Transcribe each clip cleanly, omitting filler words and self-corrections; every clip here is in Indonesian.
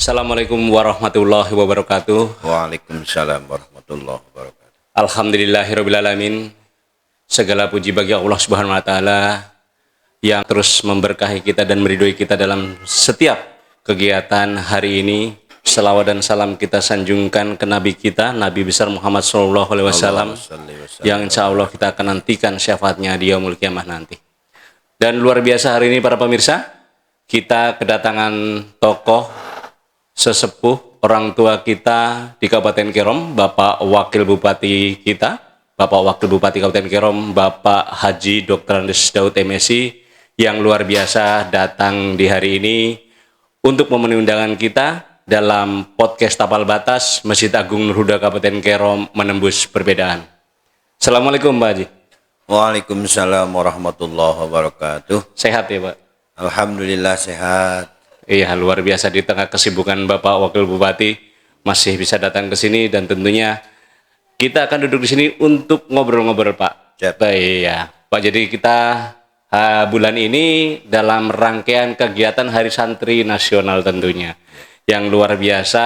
Assalamualaikum warahmatullahi wabarakatuh. Waalaikumsalam warahmatullahi wabarakatuh. Alhamdulillahirrabbilalamin. Segala puji bagi Allah Subhanahu wa Ta'ala yang terus memberkahi kita dan meridhoi kita dalam setiap kegiatan hari ini. Selawat dan salam kita sanjungkan ke Nabi kita, Nabi besar Muhammad SAW, yang insya Allah kita akan nantikan syafaatnya di yaumul kiamah nanti. Dan luar biasa hari ini para pemirsa, kita kedatangan tokoh sesepuh orang tua kita di Kabupaten Kerom, Bapak Wakil Bupati kita, Bapak Wakil Bupati Kabupaten Kerom, Bapak Haji Dr. Andes Daud MSI, yang luar biasa datang di hari ini untuk memenuhi undangan kita dalam podcast Tapal Batas Masjid Agung Nur Huda Kabupaten Kerom menembus perbedaan. Assalamualaikum Pak Haji. Waalaikumsalam warahmatullahi wabarakatuh. Sehat ya Pak? Alhamdulillah sehat. Iya, luar biasa di tengah kesibukan Bapak Wakil Bupati masih bisa datang ke sini, dan tentunya kita akan duduk di sini untuk ngobrol-ngobrol Pak. Iya Pak, jadi kita bulan ini dalam rangkaian kegiatan Hari Santri Nasional tentunya. Yang luar biasa,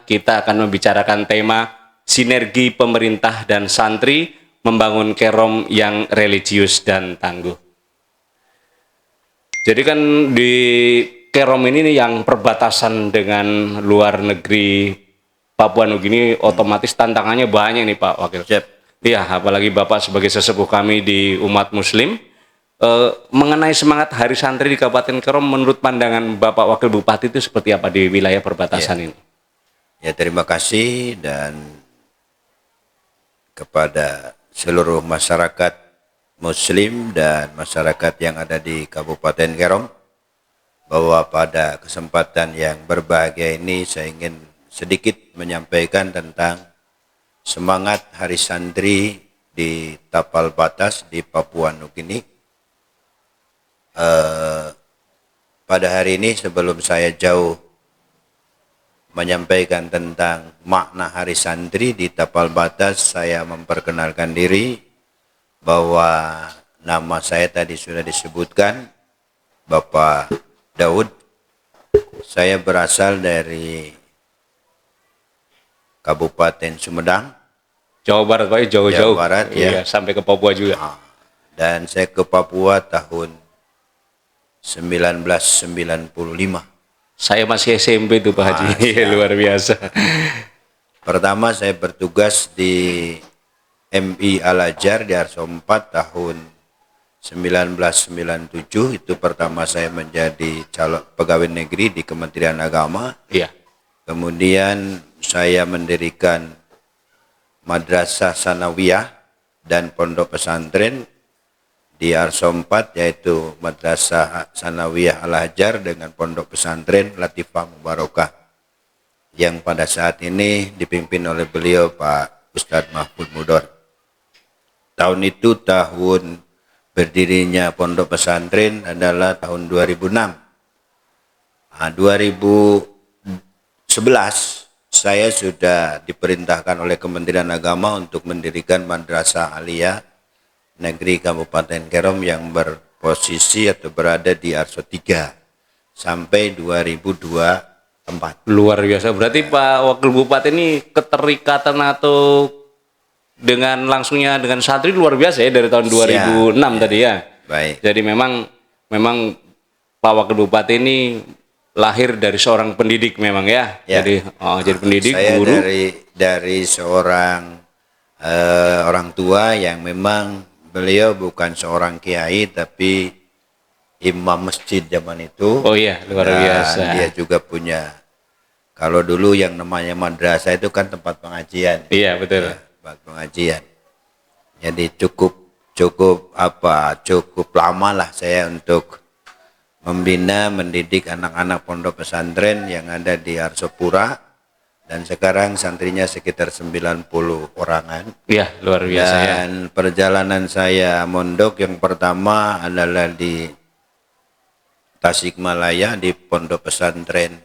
kita akan membicarakan tema sinergi pemerintah dan santri membangun Kerom yang religius dan tangguh. Jadi kan di Kerom ini nih yang perbatasan dengan luar negeri Papua Nugini, otomatis tantangannya banyak nih Pak Wakil. Iya, apalagi Bapak sebagai sesepuh kami di umat Muslim, mengenai semangat Hari Santri di Kabupaten Kerom, menurut pandangan Bapak Wakil Bupati itu seperti apa di wilayah perbatasan ini? Ya, terima kasih dan kepada seluruh masyarakat Muslim dan masyarakat yang ada di Kabupaten Kerom, bahwa pada kesempatan yang berbahagia ini saya ingin sedikit menyampaikan tentang semangat Hari Santri di Tapal Batas di Papua Nugini. Pada hari ini, sebelum saya jauh menyampaikan tentang makna Hari Santri di Tapal Batas, saya memperkenalkan diri bahwa nama saya tadi sudah disebutkan, Bapak Daud. Saya berasal dari Kabupaten Sumedang, Jawa Barat Pak, jauh-jauh. Jawa Barat, iya, ya. Sampai ke Papua juga. Dan saya ke Papua tahun 1995. Saya masih SMP tuh Pak Haji. Luar biasa. Pertama saya bertugas di MI Al-Azhar di Arso 4 tahun 1997. Itu pertama saya menjadi calon pegawai negeri di Kementerian Agama. Iya. Kemudian saya mendirikan Madrasah Sanawiyah dan Pondok Pesantren di Arso 4, yaitu Madrasah Sanawiyah Al-Azhar dengan Pondok Pesantren Latifah Mubarakah, yang pada saat ini dipimpin oleh beliau Pak Ustadz Mahfud Mudor. Tahun itu tahun berdirinya Pondok Pesantren adalah tahun 2006. 2011 saya sudah diperintahkan oleh Kementerian Agama untuk mendirikan Madrasah Aliyah Negeri Kabupaten Kerom yang berposisi atau berada di Arso 3 sampai 2024. Luar biasa. Berarti Pak Wakil Bupati ini keterikatan atau dengan langsungnya dengan santri luar biasa ya, dari tahun 2006 tadi ya. Baik. Jadi memang Pak Wakil Bupati ini lahir dari seorang pendidik memang ya. Jadi pendidik, saya guru. dari seorang orang tua yang memang beliau bukan seorang kiai tapi imam masjid zaman itu. Oh iya, luar biasa. Dia juga punya, kalau dulu yang namanya madrasah itu kan tempat pengajian. Iya, betul. Ya, tempat pengajian. Jadi cukup lama lah saya untuk membina, mendidik anak-anak pondok pesantren yang ada di Arsopura. Dan sekarang santrinya sekitar 90 orangan. Iya, luar biasa ya. Dan perjalanan saya mondok yang pertama adalah di Tasikmalaya di Pondok Pesantren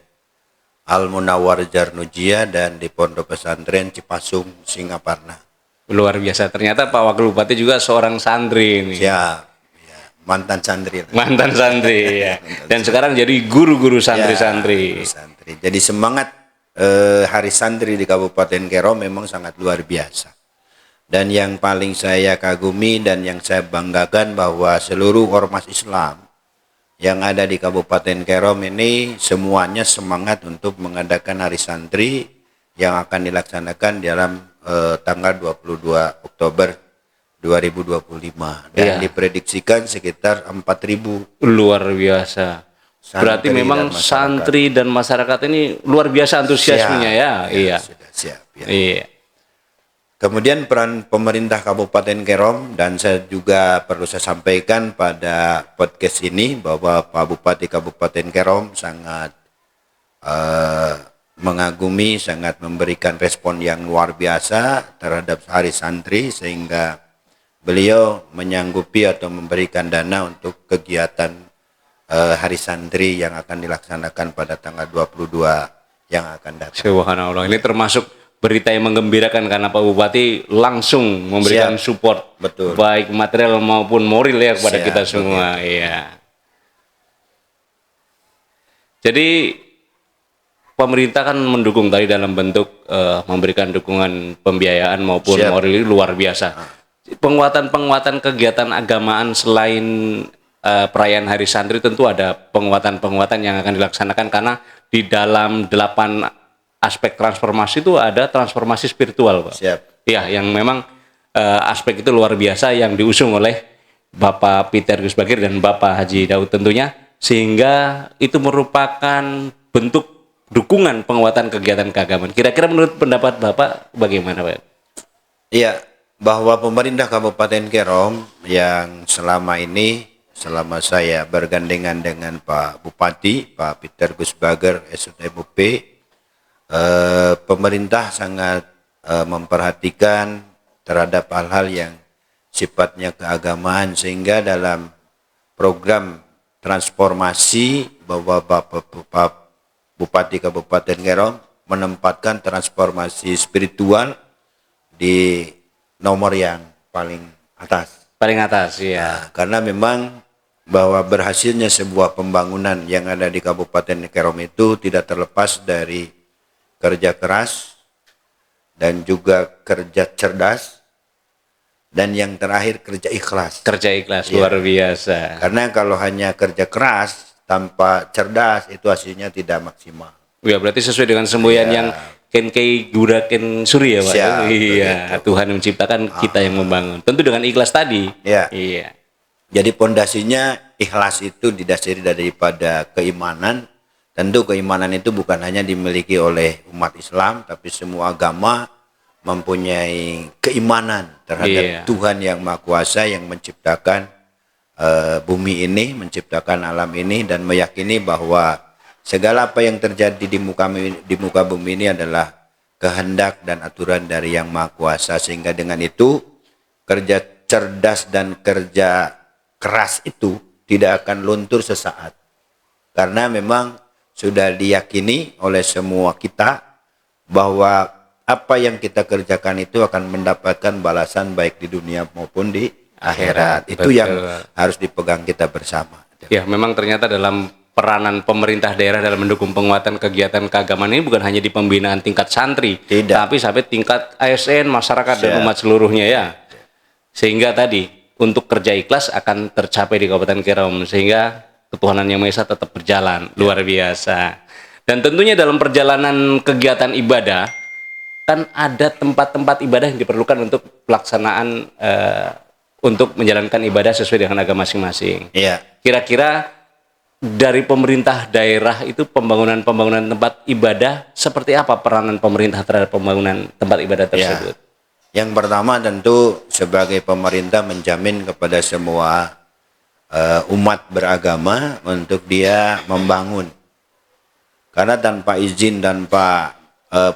Al-Munawwar Jarnujia dan di Pondok Pesantren Cipasung Singaparna. Luar biasa. Ternyata Pak Wakil Bupati juga seorang santri ini. Ya, mantan santri. Mantan santri ya. Dan sekarang jadi guru-guru santri-santri. Ya, santri. Jadi semangat Hari Santri di Kabupaten Kerom memang sangat luar biasa. Dan yang paling saya kagumi dan yang saya banggakan bahwa seluruh ormas Islam yang ada di Kabupaten Kerom ini semuanya semangat untuk mengadakan Hari Santri yang akan dilaksanakan dalam tanggal 22 Oktober 2025 dan diprediksikan sekitar 4.000. Luar biasa. Berarti memang santri dan masyarakat ini luar biasa antusiasmenya ya. Iya. Sudah siap. Ya. Iya. Kemudian peran pemerintah Kabupaten Kerom, dan saya juga perlu saya sampaikan pada podcast ini bahwa Pak Bupati Kabupaten Kerom sangat mengagumi, sangat memberikan respon yang luar biasa terhadap Hari Santri sehingga beliau menyanggupi atau memberikan dana untuk kegiatan Hari Santri yang akan dilaksanakan pada tanggal 22 yang akan datang. Subhanallah. Ini termasuk berita yang menggembirakan karena Pak Bupati langsung memberikan support, betul, baik material maupun moral ya kepada kita semua. Iya. Jadi pemerintah kan mendukung tadi dalam bentuk memberikan dukungan pembiayaan maupun moral luar biasa. Penguatan kegiatan agamaan selain perayaan Hari Santri tentu ada penguatan yang akan dilaksanakan karena di dalam 8 aspek transformasi itu ada transformasi spiritual, Pak. Siap. Ya, yang memang aspek itu luar biasa yang diusung oleh Bapak Peter Gus Bagir dan Bapak Haji Daud tentunya, sehingga itu merupakan bentuk dukungan penguatan kegiatan keagamaan. Kira-kira menurut pendapat Bapak bagaimana, Pak? Iya, bahwa pemerintah Kabupaten Kerom yang selama saya bergandengan dengan Pak Bupati, Pak Peter Gus Bagir, SMUP, pemerintah sangat memperhatikan terhadap hal-hal yang sifatnya keagamaan, sehingga dalam program transformasi bahwa Pak Bupati Kabupaten Kerom menempatkan transformasi spiritual di nomor yang paling atas. Paling atas, ya. Karena memang bahwa berhasilnya sebuah pembangunan yang ada di Kabupaten Kerom itu tidak terlepas dari kerja keras dan juga kerja cerdas, dan yang terakhir kerja ikhlas. Kerja ikhlas, luar biasa. Karena kalau hanya kerja keras tanpa cerdas itu hasilnya tidak maksimal. Ya, berarti sesuai dengan semboyan yang Kenkei Guraken Suri ya, Pak. Siap, iya, begitu. Tuhan yang menciptakan, kita yang membangun. Tentu dengan ikhlas tadi. Ya. Iya. Jadi pondasinya ikhlas itu didasari daripada keimanan. Tentu keimanan itu bukan hanya dimiliki oleh umat Islam, tapi semua agama mempunyai keimanan terhadap Tuhan yang Maha Kuasa yang menciptakan bumi ini, menciptakan alam ini, dan meyakini bahwa segala apa yang terjadi di muka bumi ini adalah kehendak dan aturan dari Yang Maha Kuasa, sehingga dengan itu kerja cerdas dan kerja keras itu tidak akan luntur sesaat, karena memang sudah diyakini oleh semua kita bahwa apa yang kita kerjakan itu akan mendapatkan balasan baik di dunia maupun di akhirat. Itu yang harus dipegang kita bersama. Ya, memang ternyata dalam peranan pemerintah daerah dalam mendukung penguatan kegiatan keagamaan ini bukan hanya di pembinaan tingkat santri, tapi sampai tingkat ASN, masyarakat dan umat seluruhnya ya. Sehingga tadi untuk kerja ikhlas akan tercapai di Kabupaten Kerom, sehingga ketuhanan Yang Maha Esa tetap berjalan. Luar biasa. Dan tentunya dalam perjalanan kegiatan ibadah kan ada tempat-tempat ibadah yang diperlukan untuk pelaksanaan untuk menjalankan ibadah sesuai dengan agama masing-masing. Iya. Kira-kira dari pemerintah daerah itu pembangunan tempat ibadah seperti apa peranan pemerintah terhadap pembangunan tempat ibadah tersebut? Yang pertama tentu sebagai pemerintah menjamin kepada semua umat beragama untuk dia membangun. Karena tanpa izin, tanpa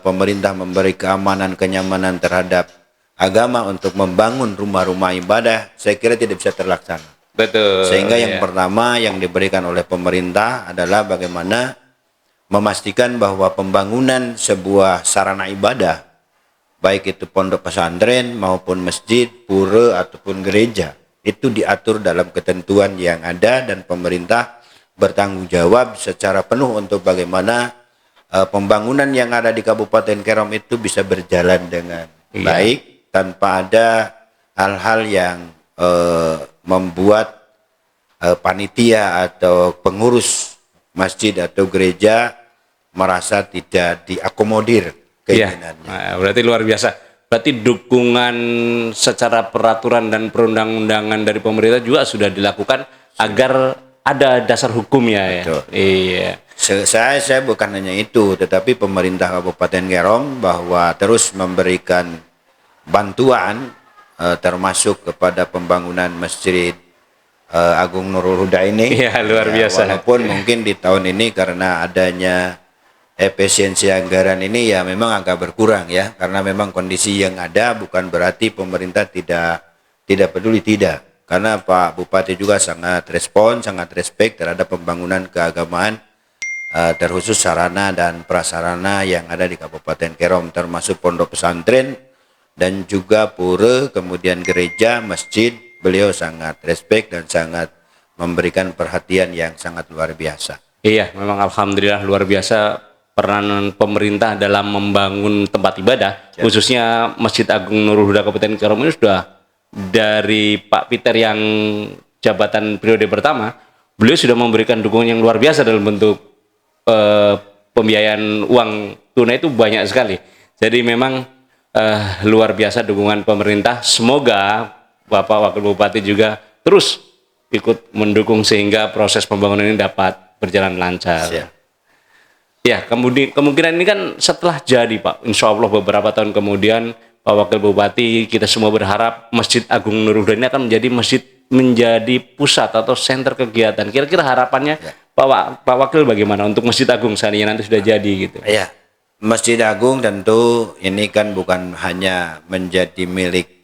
pemerintah memberi keamanan, kenyamanan terhadap agama untuk membangun rumah-rumah ibadah, saya kira tidak bisa terlaksana. Betul. Sehingga yang pertama yang diberikan oleh pemerintah adalah bagaimana memastikan bahwa pembangunan sebuah sarana ibadah, baik itu pondok pesantren maupun masjid, pura ataupun gereja, itu diatur dalam ketentuan yang ada dan pemerintah bertanggung jawab secara penuh untuk bagaimana pembangunan yang ada di Kabupaten Kerom itu bisa berjalan dengan baik tanpa ada hal-hal yang membuat panitia atau pengurus masjid atau gereja merasa tidak diakomodir keinginannya. Nah, berarti luar biasa. Berarti dukungan secara peraturan dan perundang-undangan dari pemerintah juga sudah dilakukan agar ada dasar hukumnya ya. Betul. Iya. Saya bukan hanya itu, tetapi pemerintah Kabupaten Kerom bahwa terus memberikan bantuan termasuk kepada pembangunan Masjid Agung Nurul Huda ini. Iya, luar biasa. Walaupun mungkin di tahun ini karena adanya efisiensi anggaran ini ya memang agak berkurang ya, karena memang kondisi yang ada bukan berarti pemerintah tidak peduli, tidak. Karena Pak Bupati juga sangat respon, sangat respek terhadap pembangunan keagamaan terkhusus sarana dan prasarana yang ada di Kabupaten Kerom, termasuk pondok pesantren dan juga pura, kemudian gereja, masjid. Beliau sangat respek dan sangat memberikan perhatian yang sangat luar biasa. Iya, memang alhamdulillah luar biasa peranan pemerintah dalam membangun tempat ibadah, khususnya Masjid Agung Nurul Huda Kabupaten Kerom ini sudah dari Pak Peter yang jabatan periode pertama, beliau sudah memberikan dukungan yang luar biasa dalam bentuk pembiayaan uang tunai itu banyak sekali. Jadi memang luar biasa dukungan pemerintah. Semoga Bapak Wakil Bupati juga terus ikut mendukung sehingga proses pembangunan ini dapat berjalan lancar. Siap. Ya, kemudian kemungkinan ini kan setelah jadi Pak, insya Allah beberapa tahun kemudian Pak Wakil Bupati, kita semua berharap Masjid Agung Nurul Huda ini akan menjadi pusat atau center kegiatan. Kira-kira harapannya Pak Wakil bagaimana untuk Masjid Agung seandainya nanti sudah jadi gitu? Ya, Masjid Agung tentu ini kan bukan hanya menjadi milik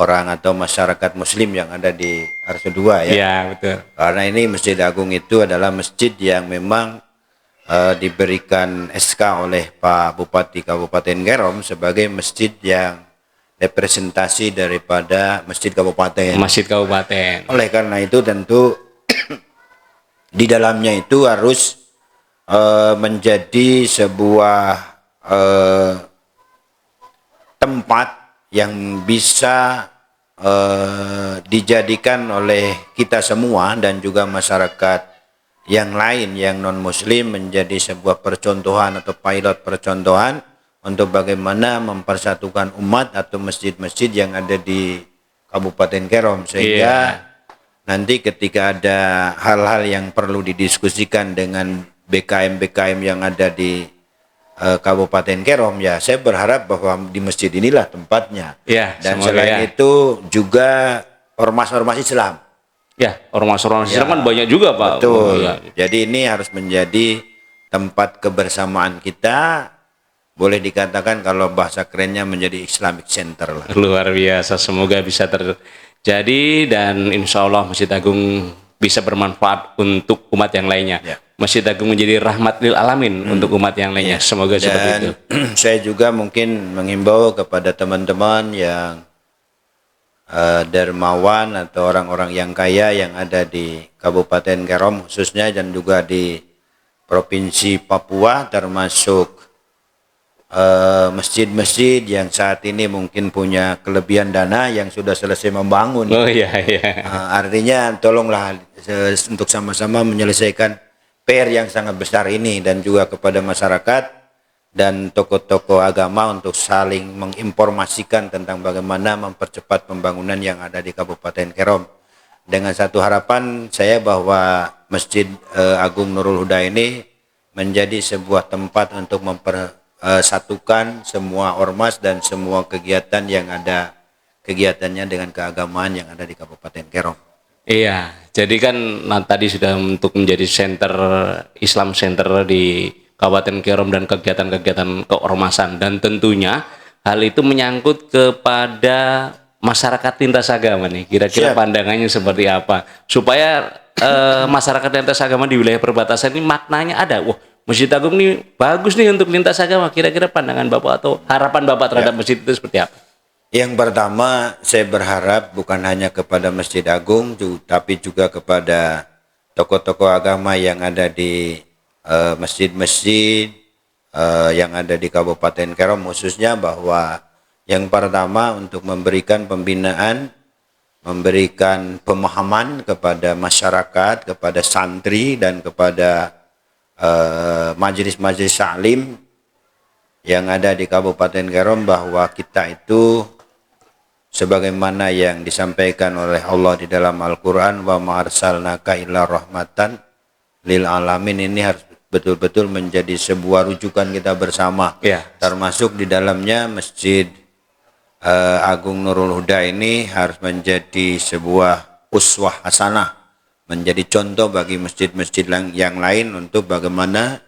orang atau masyarakat Muslim yang ada di Arso II ya. Iya, betul. Karena ini Masjid Agung itu adalah masjid yang memang diberikan SK oleh Pak Bupati Kabupaten Kerom sebagai masjid yang representasi daripada masjid kabupaten. Masjid kabupaten. Oleh karena itu tentu di dalamnya itu harus menjadi sebuah tempat yang bisa dijadikan oleh kita semua dan juga masyarakat yang lain yang non muslim menjadi sebuah percontohan atau pilot percontohan untuk bagaimana mempersatukan umat atau masjid-masjid yang ada di Kabupaten Kerom, sehingga nanti ketika ada hal-hal yang perlu didiskusikan dengan BKM-BKM yang ada di Kabupaten Kerom, ya saya berharap bahwa di masjid inilah tempatnya. Ya, dan selain itu juga ormas-ormas Islam. Ya, ormas-ormas Islam kan banyak juga Pak. Betul. Ya. Jadi ini harus menjadi tempat kebersamaan kita. Boleh dikatakan kalau bahasa kerennya menjadi Islamic Center lah. Luar biasa, semoga bisa terjadi dan insya Allah Masjid Agung bisa bermanfaat untuk umat yang lainnya. Ya. Masjid Agung menjadi rahmat lil alamin untuk umat yang lainnya. Semoga seperti itu. Saya juga mungkin menghimbau kepada teman-teman yang dermawan atau orang-orang yang kaya yang ada di Kabupaten Kerom khususnya dan juga di Provinsi Papua, termasuk masjid-masjid yang saat ini mungkin punya kelebihan dana yang sudah selesai membangun. Oh iya iya. Artinya tolonglah untuk sama-sama menyelesaikan PR yang sangat besar ini, dan juga kepada masyarakat dan tokoh-tokoh agama untuk saling menginformasikan tentang bagaimana mempercepat pembangunan yang ada di Kabupaten Kerom. Dengan satu harapan saya bahwa Masjid Agung Nurul Huda ini menjadi sebuah tempat untuk mempersatukan semua ormas dan semua kegiatan yang ada kegiatannya dengan keagamaan yang ada di Kabupaten Kerom. Iya, jadi kan tadi sudah untuk menjadi center Islam Center di Kabupaten Kerom dan kegiatan-kegiatan keormasan, dan tentunya hal itu menyangkut kepada masyarakat lintas agama nih. Kira-kira pandangannya seperti apa supaya masyarakat lintas agama di wilayah perbatasan ini maknanya ada. Wah, Masjid Agung ini bagus nih untuk lintas agama. Kira-kira pandangan Bapak atau harapan Bapak terhadap masjid itu seperti apa? Yang pertama, saya berharap bukan hanya kepada Masjid Agung, tapi juga kepada tokoh-tokoh agama yang ada di masjid-masjid yang ada di Kabupaten Kerom, khususnya bahwa yang pertama untuk memberikan pembinaan, memberikan pemahaman kepada masyarakat, kepada santri, dan kepada majelis-majelis taklim yang ada di Kabupaten Kerom bahwa kita itu sebagaimana yang disampaikan oleh Allah di dalam Al-Quran, wa ma arsalnaka illa rahmatan lil alamin, ini harus betul-betul menjadi sebuah rujukan kita bersama, Ya. termasuk di dalamnya Masjid Agung Nurul Huda ini harus menjadi sebuah uswah hasanah, menjadi contoh bagi masjid-masjid yang lain untuk bagaimana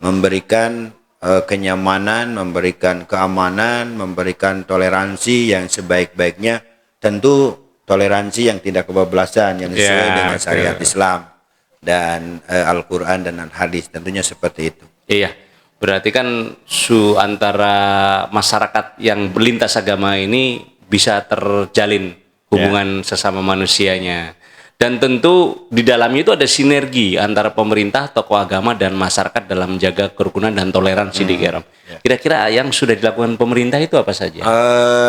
memberikan kenyamanan, memberikan keamanan, memberikan toleransi yang sebaik-baiknya, tentu toleransi yang tidak kebablasan, yang sesuai dengan syariat Islam dan Al-Quran dan Al-Hadis, tentunya seperti itu. Iya, berarti kan antara masyarakat yang berlintas agama ini bisa terjalin hubungan sesama manusianya. Dan tentu di dalamnya itu ada sinergi antara pemerintah, tokoh agama, dan masyarakat dalam menjaga kerukunan dan toleransi di Kerom. Kira-kira yang sudah dilakukan pemerintah itu apa saja?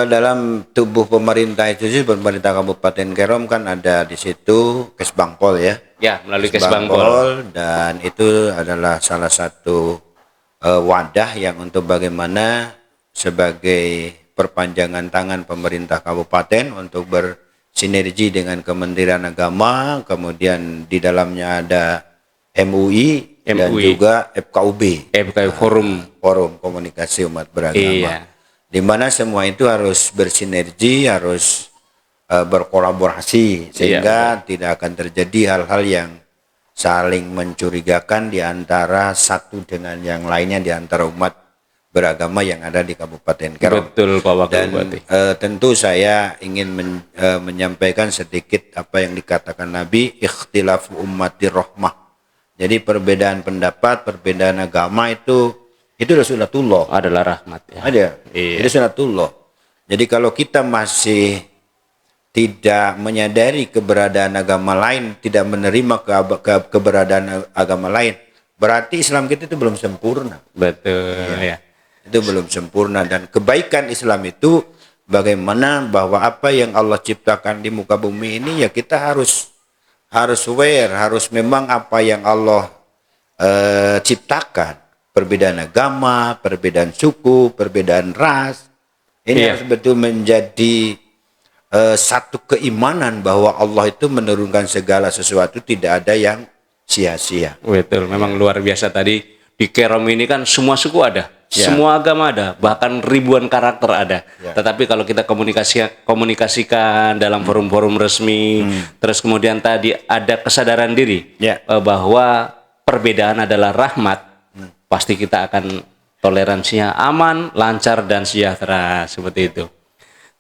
Dalam tubuh pemerintah itu sih, pemerintah Kabupaten Kerom kan ada di situ Kesbangpol ya. Ya, melalui Kesbangpol. Dan itu adalah salah satu wadah yang untuk bagaimana sebagai perpanjangan tangan pemerintah kabupaten untuk bersinergi dengan Kementerian Agama, kemudian di dalamnya ada MUI, dan juga FKUB, Forum Komunikasi Umat Beragama, di mana semua itu harus bersinergi, harus berkolaborasi sehingga tidak akan terjadi hal-hal yang saling mencurigakan di antara satu dengan yang lainnya, di antara umat beragama yang ada di Kabupaten Kerom. Betul, Pak Wakil Bupati. Tentu saya ingin menyampaikan sedikit apa yang dikatakan Nabi, ikhtilafu ummati rahmah. Jadi perbedaan pendapat, perbedaan agama itu sunatullah. Adalah rahmat ya. Ada. Iya. Itu sunatullah. Jadi kalau kita masih tidak menyadari keberadaan agama lain, tidak menerima keberadaan agama lain, berarti Islam kita itu belum sempurna. Betul ya. Itu belum sempurna, dan kebaikan Islam itu bagaimana bahwa apa yang Allah ciptakan di muka bumi ini ya kita harus aware, harus memang apa yang Allah ciptakan, perbedaan agama, perbedaan suku, perbedaan ras, ini harus betul menjadi satu keimanan bahwa Allah itu menurunkan segala sesuatu, tidak ada yang sia-sia. Betul, memang luar biasa tadi di Kerom ini kan semua suku ada. Semua agama ada, bahkan ribuan karakter ada. Tetapi kalau kita komunikasikan dalam forum-forum resmi, terus kemudian tadi ada kesadaran diri bahwa perbedaan adalah rahmat, pasti kita akan toleransinya aman, lancar, dan sejahtera, seperti itu.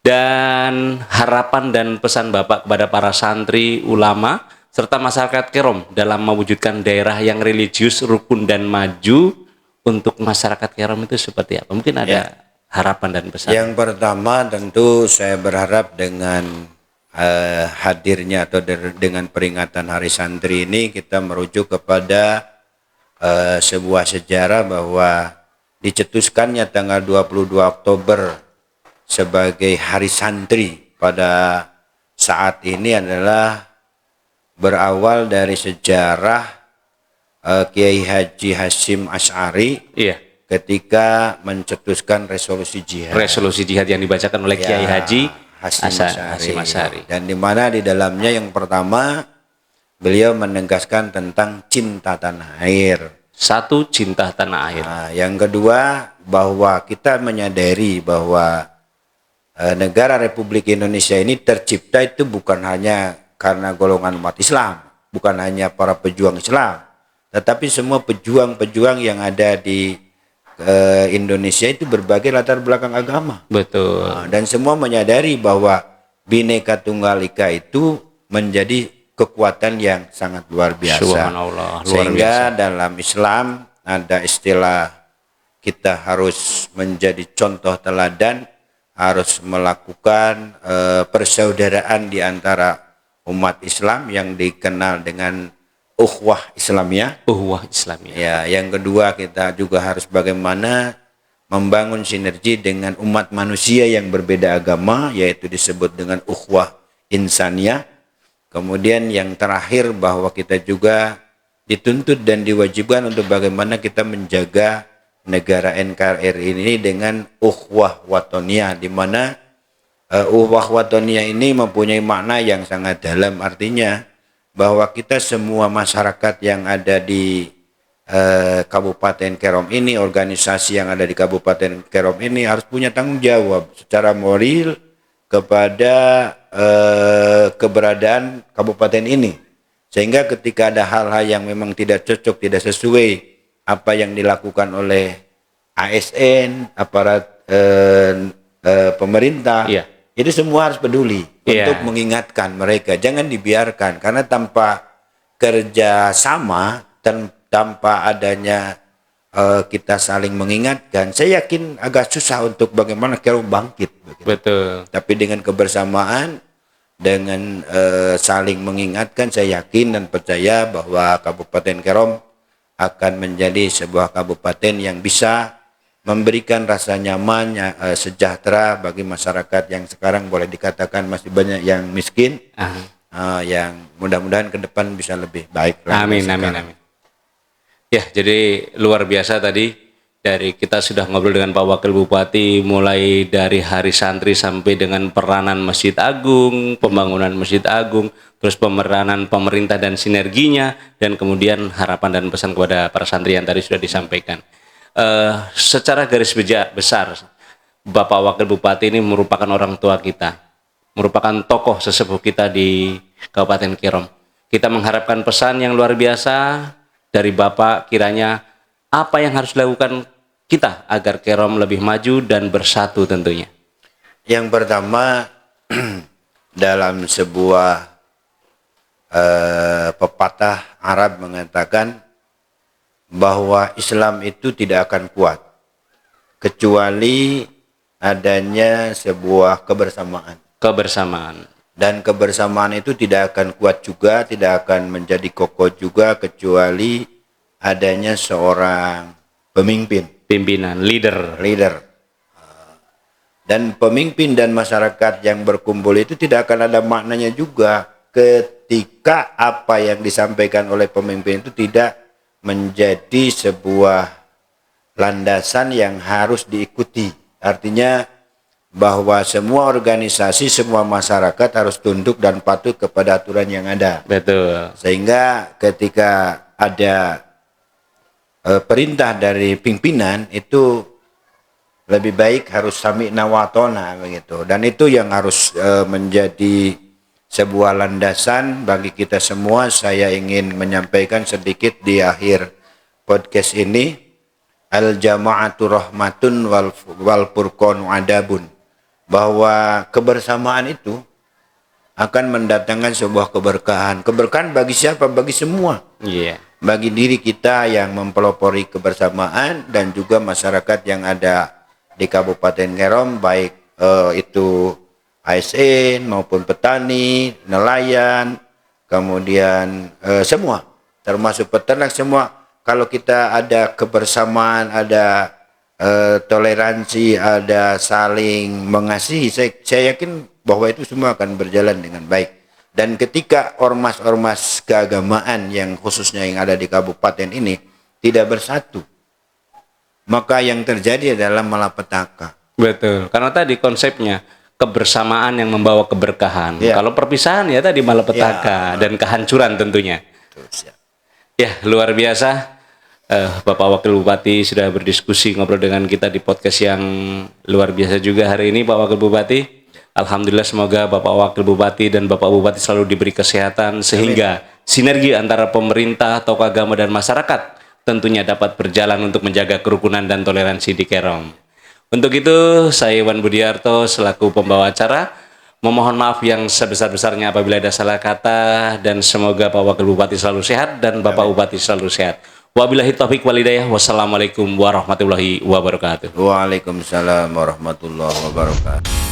Dan harapan dan pesan Bapak kepada para santri, ulama, serta masyarakat Kerom dalam mewujudkan daerah yang religius, rukun, dan maju untuk masyarakat Kerom itu seperti apa? Mungkin ada harapan dan pesan. Yang pertama tentu saya berharap dengan hadirnya atau dengan peringatan Hari Santri ini, kita merujuk kepada sebuah sejarah bahwa dicetuskannya tanggal 22 Oktober sebagai Hari Santri pada saat ini adalah berawal dari sejarah Kiai Haji Hasyim Asy'ari ketika mencetuskan resolusi jihad. Resolusi jihad yang dibacakan oleh Kiai Haji Hasyim Asy'ari. Dan di mana di dalamnya yang pertama beliau menegaskan tentang cinta tanah air. Satu, cinta tanah air. Nah, yang kedua bahwa kita menyadari bahwa negara Republik Indonesia ini tercipta itu bukan hanya karena golongan umat Islam, bukan hanya para pejuang Islam, tetapi semua pejuang-pejuang yang ada di Indonesia itu berbagai latar belakang agama. Betul. Dan semua menyadari bahwa Bhinneka Tunggal Ika itu menjadi kekuatan yang sangat luar biasa. Subhanallah, luar Sehingga biasa. dalam Islam ada istilah kita harus menjadi contoh teladan harus melakukan persaudaraan di antara umat Islam yang dikenal dengan ukhuwah Islamiyah. Uhuwah Islamiyah. Ya, yang kedua kita juga harus bagaimana membangun sinergi dengan umat manusia yang berbeda agama, yaitu disebut dengan ukhuwah insaniyah. Kemudian yang terakhir bahwa kita juga dituntut dan diwajibkan untuk bagaimana kita menjaga negara NKRI ini dengan ukhuwah watoniyah, di mana ukhuwah watoniyah ini mempunyai makna yang sangat dalam, artinya bahwa kita semua masyarakat yang ada di Kabupaten Kerom ini, organisasi yang ada di Kabupaten Kerom ini harus punya tanggung jawab secara moral kepada keberadaan kabupaten ini, sehingga ketika ada hal-hal yang memang tidak cocok, tidak sesuai apa yang dilakukan oleh ASN, aparat pemerintah, Iya. itu semua harus peduli Iya. untuk mengingatkan mereka, jangan dibiarkan, karena tanpa kerjasama dan tanpa adanya kita saling mengingatkan, saya yakin agak susah untuk bagaimana Kerom bangkit. Begitu. Betul. Tapi dengan kebersamaan, dengan saling mengingatkan, saya yakin dan percaya bahwa Kabupaten Kerom akan menjadi sebuah kabupaten yang bisa memberikan rasa nyaman, sejahtera bagi masyarakat yang sekarang boleh dikatakan masih banyak yang miskin, yang mudah-mudahan ke depan bisa lebih baik. Amin, amin, amin. Ya, jadi luar biasa tadi dari kita sudah ngobrol dengan Pak Wakil Bupati mulai dari Hari Santri sampai dengan peranan Masjid Agung, pembangunan Masjid Agung, terus pemeranan pemerintah dan sinerginya, dan kemudian harapan dan pesan kepada para santri yang tadi sudah disampaikan. Secara garis besar, Bapak Wakil Bupati ini merupakan orang tua kita, merupakan tokoh sesepuh kita di Kabupaten Kerom. Kita mengharapkan pesan yang luar biasa dari Bapak, kiranya apa yang harus dilakukan kita agar Kerom lebih maju dan bersatu tentunya. Yang pertama, dalam sebuah pepatah Arab mengatakan bahwa Islam itu tidak akan kuat kecuali adanya sebuah kebersamaan. Kebersamaan. Dan kebersamaan itu tidak akan kuat juga, tidak akan menjadi kokoh juga kecuali adanya seorang pemimpin. Pimpinan, leader. Dan pemimpin dan masyarakat yang berkumpul itu tidak akan ada maknanya juga ketika apa yang disampaikan oleh pemimpin itu tidak menjadi sebuah landasan yang harus diikuti. Artinya bahwa semua organisasi, semua masyarakat harus tunduk dan patuh kepada aturan yang ada. Betul. Sehingga ketika ada perintah dari pimpinan itu lebih baik harus sami'na wa ata'na begitu. Dan itu yang harus menjadi sebuah landasan bagi kita semua. Saya ingin menyampaikan sedikit di akhir podcast ini, al jama'atu rahmatun wal furqanu adabun, bahwa kebersamaan itu akan mendatangkan sebuah keberkahan. Keberkahan bagi siapa? Bagi semua. Iya. Bagi diri kita yang mempelopori kebersamaan dan juga masyarakat yang ada di Kabupaten Kerom, baik itu ASN maupun petani, nelayan, kemudian semua, termasuk peternak semua. Kalau kita ada kebersamaan, ada toleransi, ada saling mengasihi, saya yakin bahwa itu semua akan berjalan dengan baik. Dan ketika ormas-ormas keagamaan yang khususnya yang ada di kabupaten ini tidak bersatu, maka yang terjadi adalah malapetaka. Betul. Karena tadi konsepnya kebersamaan yang membawa keberkahan. Ya. Kalau perpisahan ya tadi malapetaka dan kehancuran tentunya. Ya, luar biasa. Bapak Wakil Bupati sudah berdiskusi ngobrol dengan kita di podcast yang luar biasa juga hari ini, Pak Wakil Bupati. Alhamdulillah, semoga Bapak Wakil Bupati dan Bapak Bupati selalu diberi kesehatan sehingga sinergi antara pemerintah, tokoh agama dan masyarakat tentunya dapat berjalan untuk menjaga kerukunan dan toleransi di Kerom. Untuk itu, saya Iwan Budiarto selaku pembawa acara memohon maaf yang sebesar-besarnya apabila ada salah kata, dan semoga Pak Wakil Bupati selalu sehat dan Bapak Bupati selalu sehat. Wabillahi taufiq walhidayah. Wassalamualaikum warahmatullahi wabarakatuh. Waalaikumsalam warahmatullahi wabarakatuh.